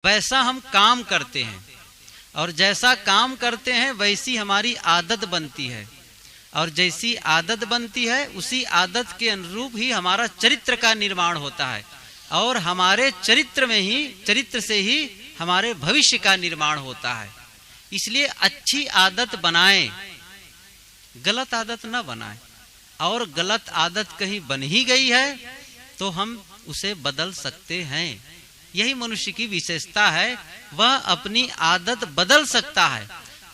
वैसा हम काम करते हैं, और जैसा काम करते हैं वैसी हमारी आदत बनती है, और जैसी आदत बनती है उसी आदत के अनुरूप ही हमारा चरित्र का निर्माण होता है, और हमारे चरित्र से ही हमारे भविष्य का निर्माण होता है। इसलिए अच्छी आदत बनाएं, गलत आदत न बनाएं। और गलत आदत कहीं बन ही गई है तो हम उसे बदल सकते हैं। यही मनुष्य की विशेषता है, वह अपनी आदत बदल सकता है,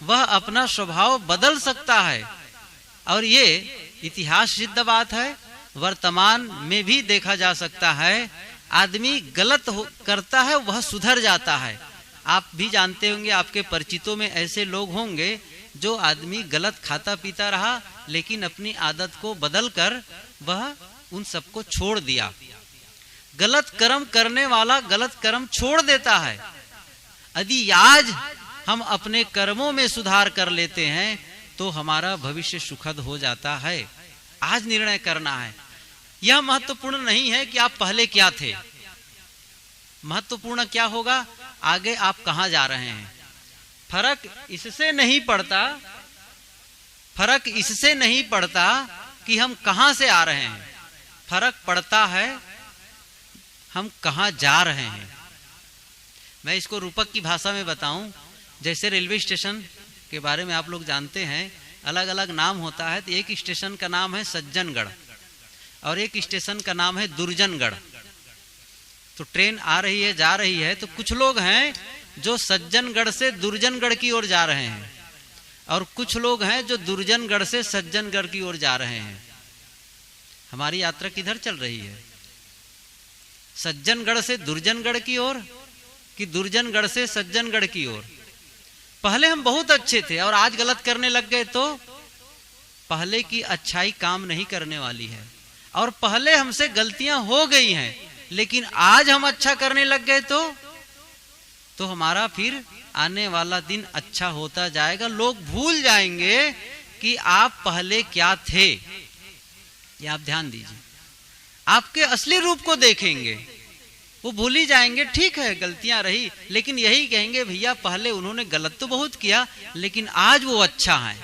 वह अपना स्वभाव बदल सकता है। और ये इतिहास सिद्ध बात है, वर्तमान में भी देखा जा सकता है। आदमी गलत करता है, वह सुधर जाता है। आप भी जानते होंगे, आपके परिचितों में ऐसे लोग होंगे जो आदमी गलत खाता पीता रहा, लेकिन अपनी आदत को बदलकर वह उन सबको छोड़ दिया। गलत कर्म करने वाला गलत कर्म छोड़ देता है। यदि आज हम अपने कर्मों में सुधार कर लेते हैं तो हमारा भविष्य सुखद हो जाता है। आज निर्णय करना है। यह महत्वपूर्ण नहीं है कि आप पहले क्या थे, महत्वपूर्ण क्या होगा आगे आप कहां जा रहे हैं। फर्क इससे नहीं पड़ता कि हम कहां से आ रहे हैं, फर्क पड़ता है हम कहां जा रहे हैं। मैं इसको रूपक की भाषा में बताऊं, जैसे रेलवे स्टेशन के बारे में आप लोग जानते हैं, अलग अलग नाम होता है। तो एक स्टेशन का नाम है सज्जनगढ़ और एक स्टेशन का नाम है दुर्जनगढ़। तो ट्रेन आ रही है, जा रही है, तो कुछ लोग हैं जो सज्जनगढ़ से दुर्जनगढ़ की ओर जा रहे हैं, और कुछ लोग हैं जो दुर्जनगढ़ से सज्जनगढ़ की ओर जा रहे हैं। हमारी यात्रा किधर चल रही है? सज्जनगढ़ से दुर्जनगढ़ की ओर कि दुर्जनगढ़ से सज्जनगढ़ की ओर? पहले हम बहुत अच्छे थे और आज गलत करने लग गए तो पहले की अच्छाई काम नहीं करने वाली है। और पहले हमसे गलतियां हो गई हैं, लेकिन आज हम अच्छा करने लग गए तो हमारा फिर आने वाला दिन अच्छा होता जाएगा। लोग भूल जाएंगे कि आप पहले क्या थे। ये आप ध्यान दीजिए, आपके असली रूप को देखेंगे, वो भूल ही जाएंगे। ठीक है, गलतियां रही, लेकिन यही कहेंगे भैया पहले उन्होंने गलत तो बहुत किया, लेकिन आज वो अच्छा है,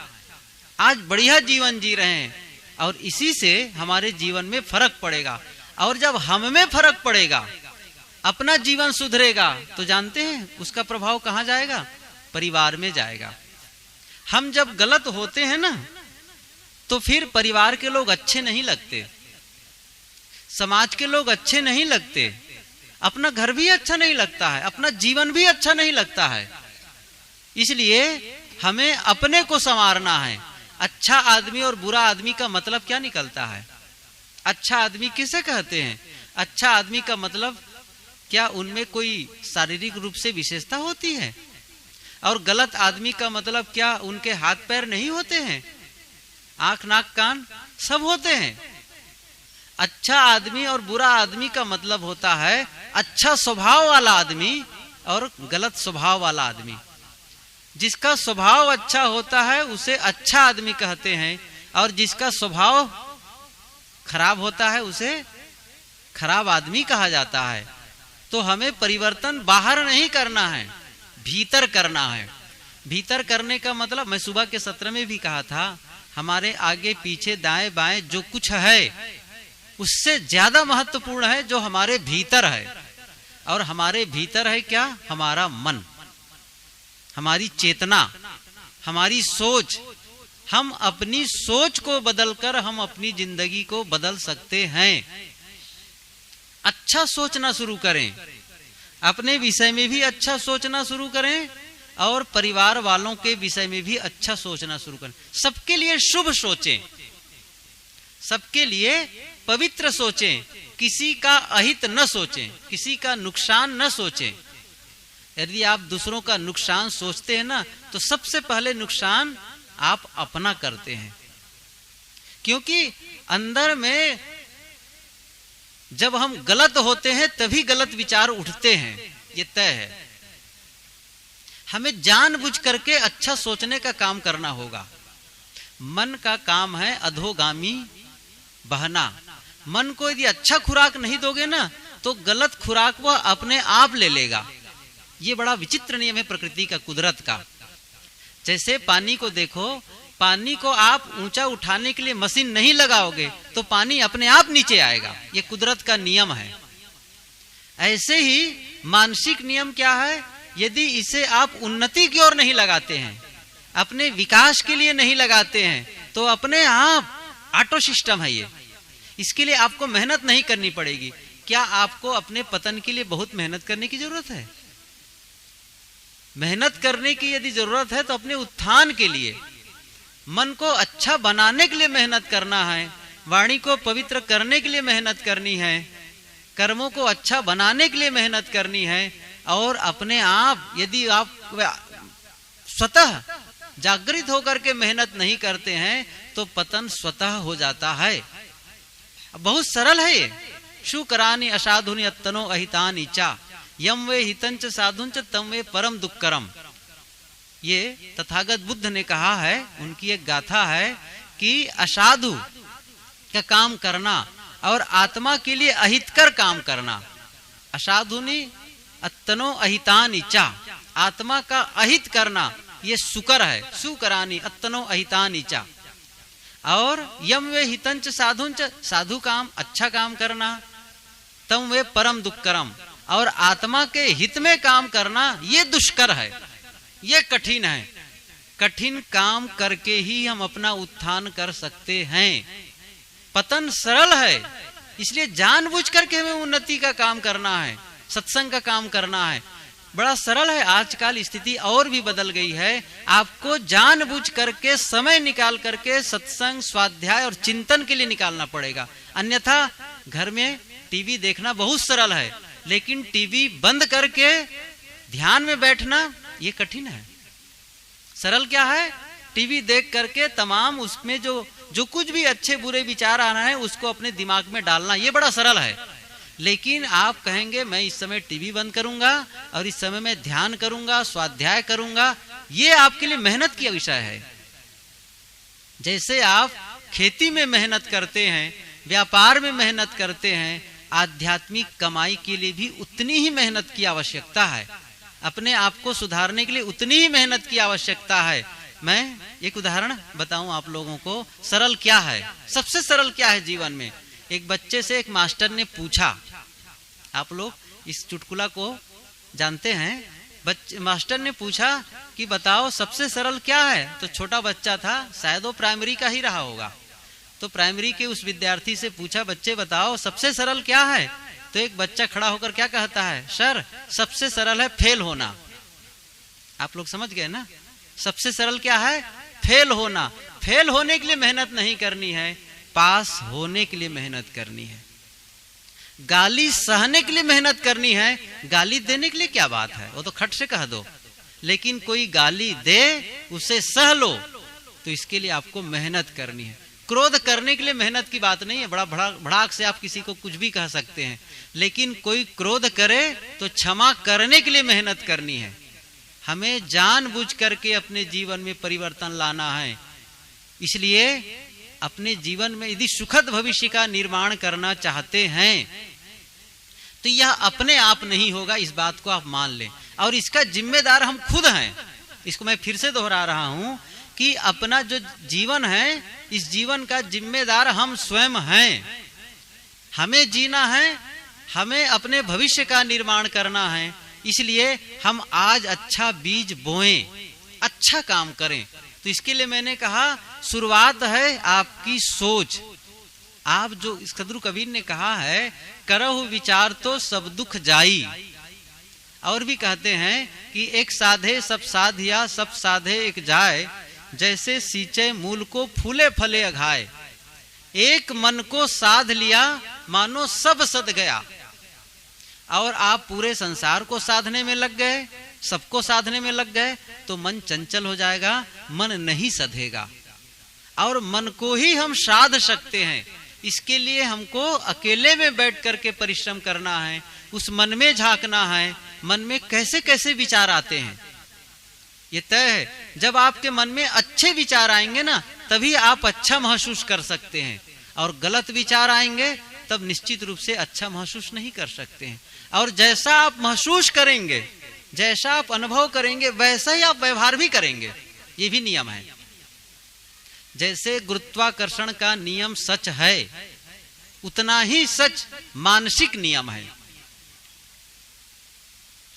आज बढ़िया जीवन जी रहे हैं। और इसी से हमारे जीवन में फर्क पड़ेगा। और जब हम में फर्क पड़ेगा, अपना जीवन सुधरेगा, तो जानते हैं उसका प्रभाव कहां जाएगा? परिवार में जाएगा। हम जब गलत होते हैं ना, तो फिर परिवार के लोग अच्छे नहीं लगते, समाज के लोग अच्छे नहीं लगते, अपना घर भी अच्छा नहीं लगता है, अपना जीवन भी अच्छा नहीं लगता है। इसलिए हमें अपने को संवारना है। अच्छा आदमी और बुरा आदमी का मतलब क्या निकलता है? अच्छा आदमी किसे कहते हैं? अच्छा आदमी का मतलब क्या उनमें कोई शारीरिक रूप से विशेषता होती है? और गलत आदमी का मतलब क्या उनके हाथ पैर नहीं होते हैं, आंख नाक कान सब होते हैं? अच्छा आदमी और बुरा आदमी का मतलब होता है अच्छा स्वभाव वाला आदमी और गलत स्वभाव वाला आदमी। जिसका स्वभाव अच्छा होता है उसे अच्छा आदमी कहते हैं, और जिसका स्वभाव खराब होता है उसे खराब आदमी कहा जाता है। तो हमें परिवर्तन बाहर नहीं करना है, भीतर करना है। भीतर करने का मतलब मैं सुबह के सत्र में भी कहा था, हमारे आगे पीछे दाएं बाएं जो कुछ है उससे ज्यादा महत्वपूर्ण है जो हमारे भीतर है। और हमारे भीतर है क्या? हमारा मन, हमारी चेतना, हमारी सोच। हम अपनी सोच को बदलकर हम अपनी जिंदगी को बदल सकते हैं। अच्छा सोचना शुरू करें, अपने विषय में भी अच्छा सोचना शुरू करें, और परिवार वालों के विषय में भी अच्छा सोचना शुरू करें। सबके लिए शुभ सोचें, सबके लिए पवित्र सोचें, किसी का अहित न सोचें, किसी का नुकसान न सोचें। यदि आप दूसरों का नुकसान सोचते हैं ना, तो सबसे पहले नुकसान आप अपना करते हैं। क्योंकि अंदर में जब हम गलत होते हैं तभी गलत विचार उठते हैं, ये तय है। हमें जानबूझ करके अच्छा सोचने का काम करना होगा। मन का काम है अधोगामी बहना। मन को यदि अच्छा खुराक नहीं दोगे ना, तो गलत खुराक वह अपने आप ले लेगा। ये बड़ा विचित्र नियम है प्रकृति का, कुदरत का। जैसे पानी को देखो, पानी को आप ऊंचा उठाने के लिए मशीन नहीं लगाओगे तो पानी अपने आप नीचे आएगा, ये कुदरत का नियम है। ऐसे ही मानसिक नियम क्या है, यदि इसे आप उन्नति की ओर नहीं लगाते हैं, अपने विकास के लिए नहीं लगाते हैं, तो अपने आप ऑटो सिस्टम है ये। इसके लिए आपको मेहनत नहीं करनी पड़ेगी। क्या आपको अपने पतन के लिए बहुत मेहनत करने की जरूरत है? मेहनत करने की यदि जरूरत है तो अपने उत्थान के लिए, मन को अच्छा बनाने के लिए मेहनत करना है, वाणी को पवित्र करने के लिए मेहनत करनी है, कर्मों को अच्छा बनाने के लिए मेहनत करनी है। और अपने आप यदि आप स्वतः जागृत होकर के मेहनत नहीं करते हैं तो पतन स्वतः हो जाता है। बहुत सरल है ये। शुकरानि असाधुनि अत्तनो अहितानि चा यम वे हितंच साधुंच तम वे परम दुक्करम। ये तथागत बुद्ध ने कहा है, उनकी एक गाथा है कि असाधु का काम करना और आत्मा के लिए अहितकर काम करना। असाधुनि अत्तनो अहितानि चा, आत्मा का अहित करना ये सुकर है। सुकरानि अत्तनो अहितानि चा। और यम वे हितंच साधुंच, साधु काम अच्छा काम करना, तम वे परम दुक्करम, और आत्मा के हित में काम करना ये दुष्कर है, ये कठिन है। कठिन काम करके ही हम अपना उत्थान कर सकते हैं। पतन सरल है, इसलिए जानबूझ करके हमें उन्नति का काम करना है, सत्संग का काम करना है। बड़ा सरल है। आजकल स्थिति और भी बदल गई है। आपको जानबूझ करके समय निकाल करके सत्संग, स्वाध्याय और चिंतन के लिए निकालना पड़ेगा। अन्यथा घर में टीवी देखना बहुत सरल है, लेकिन टीवी बंद करके ध्यान में बैठना ये कठिन है। सरल क्या है, टीवी देख करके तमाम उसमें जो कुछ भी अच्छे बुरे विचार आ रहे हैं उसको अपने दिमाग में डालना, ये बड़ा सरल है। लेकिन आप कहेंगे मैं इस समय टीवी बंद करूंगा और इस समय मैं ध्यान करूंगा, स्वाध्याय करूंगा, ये आपके लिए मेहनत की विषय है। जैसे आप खेती में मेहनत करते हैं, व्यापार में मेहनत करते हैं, आध्यात्मिक कमाई के लिए भी उतनी ही मेहनत की आवश्यकता है। अपने आप को सुधारने के लिए उतनी ही मेहनत की आवश्यकता है। मैं एक उदाहरण बताऊं आप लोगों को, सरल क्या है, सबसे सरल क्या है जीवन में। एक बच्चे से एक मास्टर ने पूछा, आप लोग इस चुटकुला को जानते हैं। मास्टर ने पूछा कि बताओ सबसे सरल क्या है। तो छोटा बच्चा था, शायद वो प्राइमरी का ही रहा होगा। तो प्राइमरी के उस विद्यार्थी से पूछा, बच्चे बताओ सबसे सरल क्या है। तो एक बच्चा खड़ा होकर क्या कहता है, सर सबसे सरल है फेल होना। आप लोग समझ गए ना, सबसे सरल क्या है, फेल होना। फेल होने के लिए मेहनत नहीं करनी है, पास होने के लिए मेहनत करनी है। गाली सहने के लिए मेहनत करनी है, गाली देने के लिए क्या बात है, वो तो खट से कह दो। लेकिन कोई गाली दे उसे सह लो, तो इसके लिए आपको मेहनत करनी है। क्रोध करने के लिए मेहनत की बात नहीं है, बड़ा भड़ाक से आप किसी को कुछ भी कह सकते हैं। लेकिन कोई क्रोध करे तो क्षमा करने के लिए मेहनत करनी है। हमें जानबूझ करके अपने जीवन में परिवर्तन लाना है। इसलिए अपने जीवन में यदि सुखद भविष्य का निर्माण करना चाहते हैं तो यह अपने आप नहीं होगा, इस बात को आप मान लें। और इसका जिम्मेदार हम खुद हैं। इसको मैं फिर से दोहरा रहा हूं कि अपना जो जीवन है, इस जीवन का जिम्मेदार हम स्वयं हैं। हमें जीना है, हमें अपने भविष्य का निर्माण करना है। इसलिए हम आज अच्छा बीज बोएं, अच्छा काम करें। तो इसके लिए मैंने कहा शुरुआत है आपकी सोच। आप जो सदगुरु कबीर ने कहा है, करहु विचार तो सब दुख जाई। और भी कहते हैं कि एक साधे सब साधिया, सब साधे एक जाए, जैसे सींचे मूल को फूले फले अघाए। एक मन को साध लिया मानो सब सद गया। और आप पूरे संसार को साधने में लग गए, सबको साधने में लग गए, तो मन चंचल हो जाएगा, मन नहीं सधेगा। और मन को ही हम साध सकते हैं। इसके लिए हमको अकेले में बैठ करके परिश्रम करना है, उस मन में झांकना है, मन में कैसे कैसे विचार आते हैं ये तय है। जब आपके मन में अच्छे विचार आएंगे ना, तभी आप अच्छा महसूस कर सकते हैं। और गलत विचार आएंगे तब निश्चित रूप से अच्छा महसूस नहीं कर सकते हैं। और जैसा आप महसूस करेंगे जैसा आप अनुभव करेंगे वैसा ही आप व्यवहार भी करेंगे, ये भी नियम है। जैसे गुरुत्वाकर्षण का नियम सच है, उतना ही सच मानसिक नियम है।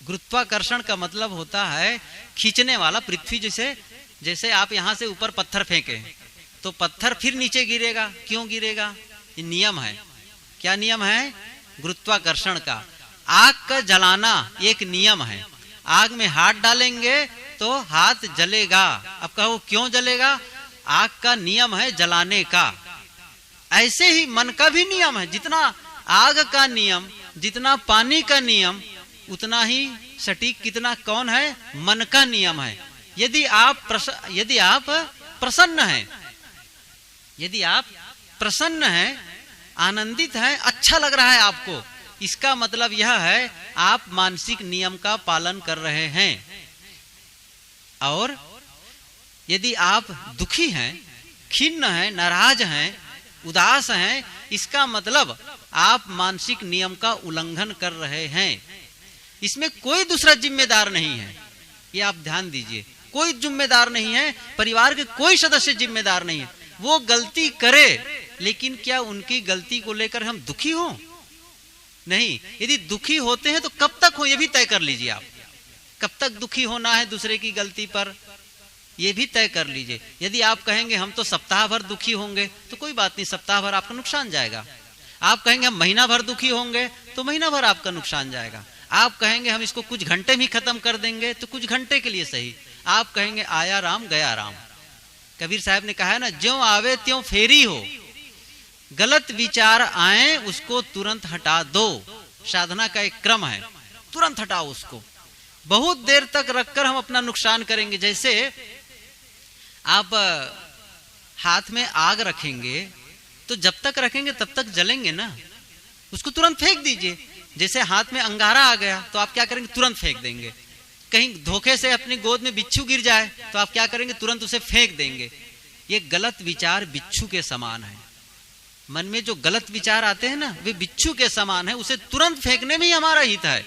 गुरुत्वाकर्षण का मतलब होता है खींचने वाला। पृथ्वी जैसे आप यहां से ऊपर पत्थर फेंके तो पत्थर फिर नीचे गिरेगा, क्यों गिरेगा? ये नियम है। क्या नियम है? गुरुत्वाकर्षण का। आग का जलाना एक नियम है। आग में हाथ डालेंगे तो हाथ जलेगा। अब कहो क्यों जलेगा? आग का नियम है जलाने का। ऐसे ही मन का भी नियम है। जितना आग का नियम, जितना पानी का नियम, उतना ही सटीक कितना कौन है? मन का नियम है। यदि आप प्रसन्न हैं, यदि आप प्रसन्न हैं, आनंदित हैं, अच्छा लग रहा है आपको, इसका मतलब यह है आप मानसिक नियम का पालन कर रहे हैं। और यदि आप दुखी हैं, खिन्न हैं, नाराज हैं, उदास हैं, इसका मतलब आप मानसिक नियम का उल्लंघन कर रहे हैं। इसमें कोई दूसरा जिम्मेदार नहीं है, ये आप ध्यान दीजिए। कोई जिम्मेदार नहीं है, परिवार के कोई सदस्य जिम्मेदार नहीं है। वो गलती करे, लेकिन क्या उनकी गलती को लेकर हम दुखी हो? नहीं। यदि दुखी होते हैं तो कब तक हो, ये भी तय कर लीजिए आप। कब तक दुखी होना है दूसरे की गलती पर, ये भी तय कर लीजिए। यदि आप कहेंगे हम तो सप्ताह भर दुखी होंगे, तो कोई बात नहीं, सप्ताह भर आपका नुकसान जाएगा। आप कहेंगे हम महीना भर दुखी होंगे, तो महीना भर आपका नुकसान जाएगा। आप कहेंगे हम इसको कुछ घंटे में खत्म कर देंगे, तो कुछ घंटे के लिए सही। आप कहेंगे आया राम गया राम। कबीर साहब ने कहा है ना, ज्यों आवे त्यों फेरी हो। गलत विचार आए उसको तुरंत हटा दो। साधना का एक क्रम है, तुरंत हटाओ उसको। बहुत देर तक रखकर हम अपना नुकसान करेंगे। जैसे आप हाथ में आग रखेंगे तो जब तक रखेंगे तब तक जलेंगे ना, उसको तुरंत फेंक दीजिए। जैसे हाथ में अंगारा आ गया तो आप क्या करेंगे? तुरंत फेंक देंगे। कहीं धोखे से अपनी गोद में बिच्छू गिर जाए तो आप क्या करेंगे? तुरंत उसे फेंक देंगे। ये गलत विचार बिच्छू के समान है। मन में जो गलत विचार आते हैं ना, वे बिच्छू के समान है। उसे तुरंत फेंकने में ही हमारा हित है।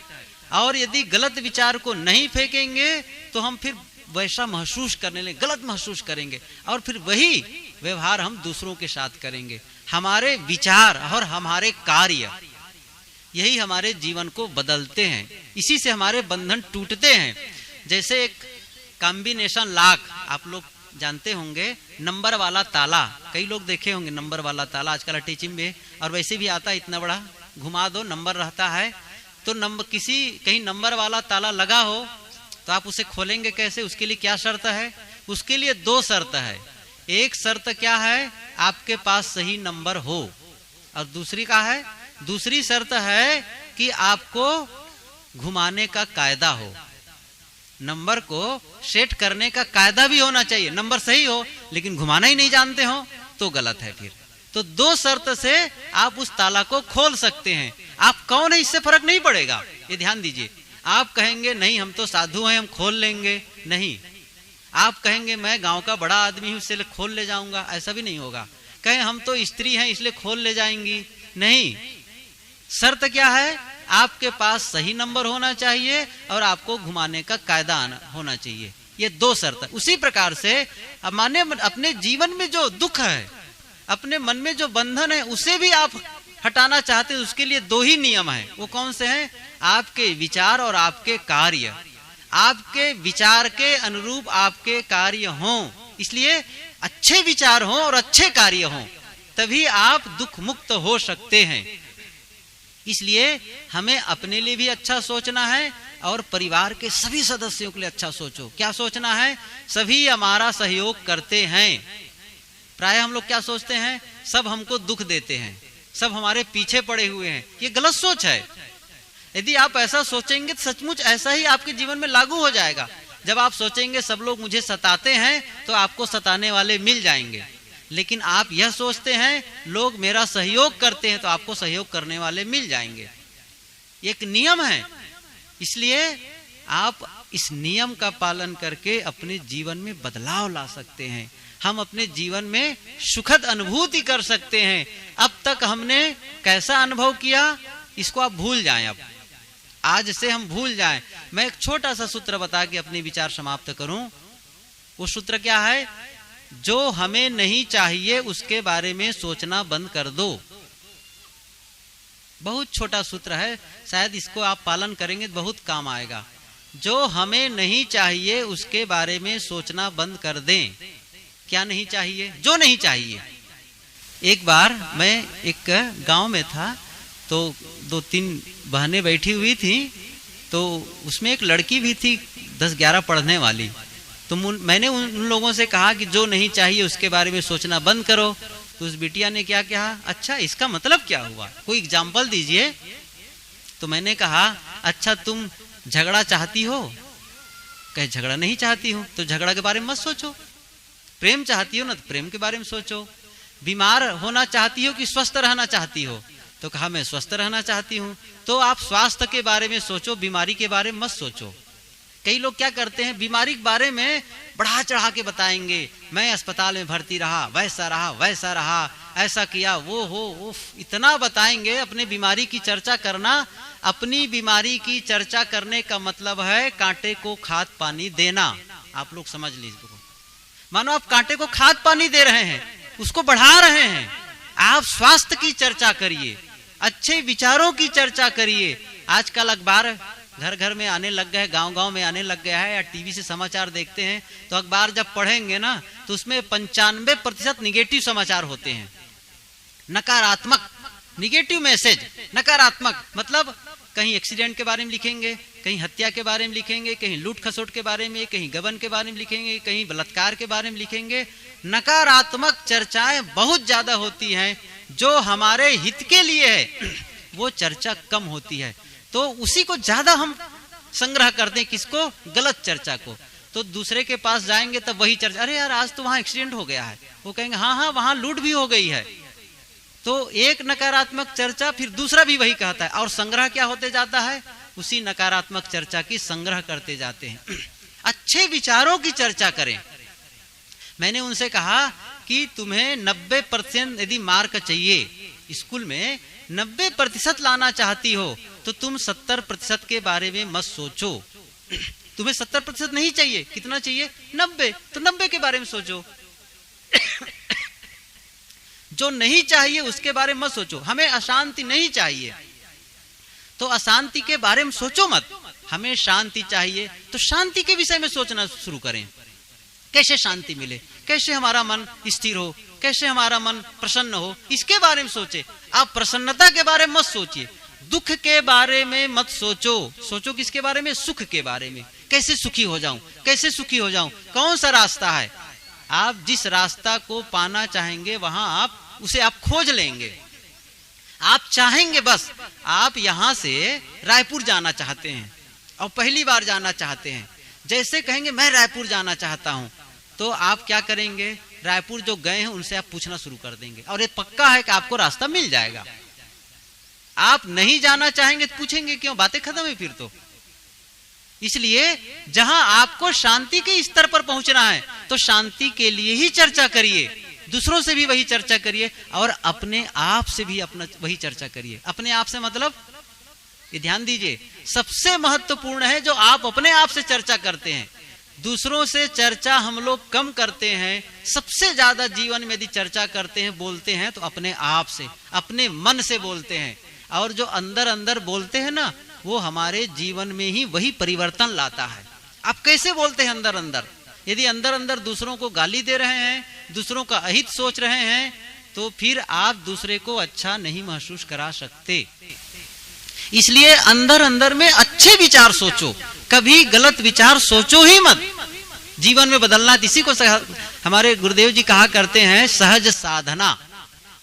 और यदि गलत विचार को नहीं फेंकेंगे तो हम फिर वैसा महसूस करने लगे, गलत महसूस करेंगे, और फिर वही व्यवहार हम दूसरों के साथ करेंगे। हमारे विचार और हमारे कार्य यही हमारे जीवन को बदलते हैं। इसी से हमारे बंधन टूटते हैं। जैसे एक कॉम्बिनेशन लॉक, आप लोग जानते होंगे, नंबर वाला ताला। कई लोग देखे होंगे नंबर वाला ताला, आजकल टीचिंग में और वैसे भी आता है, इतना बड़ा घुमा दो, नंबर रहता है। तो कहीं नंबर वाला ताला लगा हो तो आप उसे खोलेंगे कैसे? उसके लिए क्या शर्त है? उसके लिए दो शर्त है। एक शर्त क्या है? आपके पास सही नंबर हो। और दूसरी क्या है? दूसरी शर्त है कि आपको घुमाने का कायदा हो। नंबर को सेट करने का कायदा भी होना चाहिए। नंबर सही हो लेकिन घुमाना ही नहीं जानते हो तो गलत है फिर। तो दो शर्त से आप उस ताला को खोल सकते हैं। आप कौन है इससे फर्क नहीं पड़ेगा, ये ध्यान दीजिए। आप कहेंगे नहीं हम तो साधु हैं, हम खोल लेंगे, नहीं। आप कहेंगे मैं गांव का बड़ा आदमी हूं इसलिए खोल ले जाऊंगा, ऐसा भी नहीं होगा। कहें हम तो स्त्री हैं इसलिए खोल ले जाएंगी, नहीं। शर्त क्या है? आपके पास सही नंबर होना चाहिए और आपको घुमाने का कायदा होना चाहिए। ये दो शर्त। उसी प्रकार से माने अपने जीवन में जो दुख है, अपने मन में जो बंधन है, उसे भी आप हटाना चाहते हैं, उसके लिए दो ही नियम है। वो कौन से हैं? आपके विचार और आपके कार्य। आपके विचार के अनुरूप आपके कार्य हों, इसलिए अच्छे विचार हों और अच्छे कार्य हों, तभी आप दुख मुक्त हो सकते हैं। इसलिए हमें अपने लिए भी अच्छा सोचना है और परिवार के सभी सदस्यों के लिए अच्छा सोचो। क्या सोचना है? सभी हमारा सहयोग करते हैं। प्राय हम लोग क्या सोचते हैं? सब हमको दुख देते हैं, सब हमारे पीछे पड़े हुए हैं। ये गलत सोच है। यदि आप ऐसा सोचेंगे तो सचमुच ऐसा ही आपके जीवन में लागू हो जाएगा। जब आप सोचेंगे सब लोग मुझे सताते हैं तो आपको सताने वाले मिल जाएंगे। लेकिन आप यह सोचते हैं लोग मेरा सहयोग करते हैं तो आपको सहयोग करने वाले मिल जाएंगे। एक नियम है। इसलिए आप इस नियम का पालन करके अपने जीवन में बदलाव ला सकते हैं। हम अपने जीवन में सुखद अनुभूति कर सकते हैं। अब तक हमने कैसा अनुभव किया इसको आप भूल जाएं। अब आज से हम भूल जाएं। मैं एक छोटा सा सूत्र बता के अपने विचार समाप्त करूं। वो सूत्र क्या है? जो हमें नहीं चाहिए उसके बारे में सोचना बंद कर दो। बहुत छोटा सूत्र है, शायद इसको आप पालन करेंगे तो बहुत काम आएगा। जो हमें नहीं चाहिए उसके बारे में सोचना बंद कर दें। क्या नहीं चाहिए? जो नहीं चाहिए। एक बार मैं एक गांव में था, तो 2-3 बहनें बैठी हुई थी, तो उसमें एक लड़की भी थी 10-11 पढ़ने वाली। तो मैंने उन लोगों से कहा कि जो नहीं चाहिए उसके बारे में सोचना बंद करो। तो उस बिटिया ने क्या कहा, अच्छा इसका मतलब क्या हुआ, कोई एग्जाम्पल दीजिए। तो मैंने कहा, अच्छा तुम झगड़ा चाहती हो? कहे झगड़ा नहीं चाहती हूं। तो झगड़ा के बारे में मत सोचो। प्रेम चाहती हो ना, तो प्रेम के बारे में सोचो। बीमार होना चाहती हो कि स्वस्थ रहना चाहती हो? तो कहा मैं स्वस्थ रहना चाहती हूं। तो आप स्वास्थ्य के बारे में सोचो, बीमारी के बारे में मत सोचो। कई लोग क्या करते हैं, बीमारी के बारे में बढ़ा चढ़ा के बताएंगे, मैं अस्पताल में भर्ती रहा, वैसा रहा, वैसा रहा, ऐसा किया, वो हो, उफ, इतना बताएंगे। अपने बीमारी की चर्चा करना, अपनी बीमारी की चर्चा करने का मतलब है कांटे को खाद पानी देना। आप लोग समझ लीजिए, मानो आप कांटे को खाद पानी दे रहे हैं, उसको बढ़ा रहे हैं। आप स्वास्थ्य की चर्चा करिए, अच्छे विचारों की चर्चा करिए। आजकल अखबार घर घर में आने लग गए, गांव गांव में आने लग गया है, या टीवी से समाचार देखते हैं तो अखबार जब पढ़ेंगे ना, तो उसमें 95% निगेटिव समाचार होते हैं, नकारात्मक, निगेटिव मैसेज, नकारात्मक। मतलब कहीं एक्सीडेंट के बारे में लिखेंगे, कहीं हत्या के बारे में लिखेंगे, कहीं लूट खसोट के बारे में, कहीं गबन के बारे में लिखेंगे, कहीं बलात्कार के बारे में लिखेंगे। नकारात्मक चर्चाएं बहुत ज्यादा होती हैं। जो हमारे हित के लिए है वो चर्चा कम होती है। तो उसी को ज्यादा हम संग्रह करते हैं, किसको? गलत चर्चा को। तो दूसरे के पास जाएंगे तब वही चर्चा, अरे यार आज तो वहां एक्सीडेंट हो गया है, वो कहेंगे हाँ हाँ वहां लूट भी हो गई है। तो एक नकारात्मक चर्चा, फिर दूसरा भी वही कहता है, और संग्रह क्या होते जाता है? उसी नकारात्मक चर्चा की संग्रह करते जाते हैं। अच्छे विचारों की चर्चा करें। मैंने उनसे कहा कि तुम्हें 90% यदि मार्क चाहिए स्कूल में, 90% लाना चाहती हो, तो तुम 70% के बारे में मत सोचो। तुम्हें 70% नहीं चाहिए, कितना चाहिए? 90, तो 90 के बारे में सोचो। जो नहीं चाहिए उसके बारे में मत सोचो। हमें अशांति नहीं चाहिए, तो अशांति के बारे में सोचो मत। हमें शांति चाहिए, तो शांति के विषय में सोचना शुरू करें। कैसे शांति मिले, कैसे हमारा मन स्थिर हो, कैसे हमारा मन प्रसन्न हो, इसके बारे में सोचे। आप प्रसन्नता के बारे में मत सोचिए, दुख के बारे में मत सोचो। सोचो किसके बारे में? सुख के बारे में। कैसे सुखी हो जाऊं, कैसे सुखी हो जाऊं, कौन सा रास्ता है? आप जिस रास्ता को पाना चाहेंगे वहां आप उसे आप खोज लेंगे। आप चाहेंगे, बस आप यहां से रायपुर जाना चाहते हैं और पहली बार जाना चाहते हैं, जैसे कहेंगे मैं रायपुर जाना चाहता हूं, तो आप क्या करेंगे? रायपुर जो गए हैं उनसे आप पूछना शुरू कर देंगे, और ये पक्का है कि आपको रास्ता मिल जाएगा। आप नहीं जाना चाहेंगे तो पूछेंगे क्यों? बातें खत्म है फिर तो। इसलिए जहां आपको शांति के स्तर पर पहुंचना है, तो शांति के लिए ही चर्चा करिए, दूसरों से भी वही चर्चा करिए, और अपने आप से भी अपना वही चर्चा करिए। अपने आप से मतलब, ये ध्यान दीजिए, सबसे महत्वपूर्ण है जो आप अपने आप से चर्चा करते हैं। दूसरों से चर्चा हम लोग कम करते हैं। सबसे ज्यादा जीवन में यदि चर्चा करते हैं, बोलते हैं, तो अपने आप से, अपने मन से बोलते हैं। और जो अंदर अंदर बोलते हैं ना, वो हमारे जीवन में ही वही परिवर्तन लाता है। आप कैसे बोलते हैं अंदर अंदर? यदि अंदर अंदर दूसरों को गाली दे रहे हैं, दूसरों का अहित सोच रहे हैं, तो फिर आप दूसरे को अच्छा नहीं महसूस करा सकते। इसलिए अंदर अंदर में अच्छे विचार सोचो, कभी गलत विचार सोचो ही मत। जीवन में बदलना, इसी को हमारे गुरुदेव जी कहा करते हैं सहज साधना।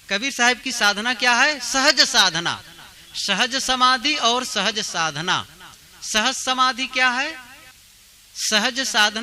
कबीर साहब की साधना क्या है? सहज साधना। सहज समाधि और सहज साधना। सहज समाधि क्या है? सहज साधना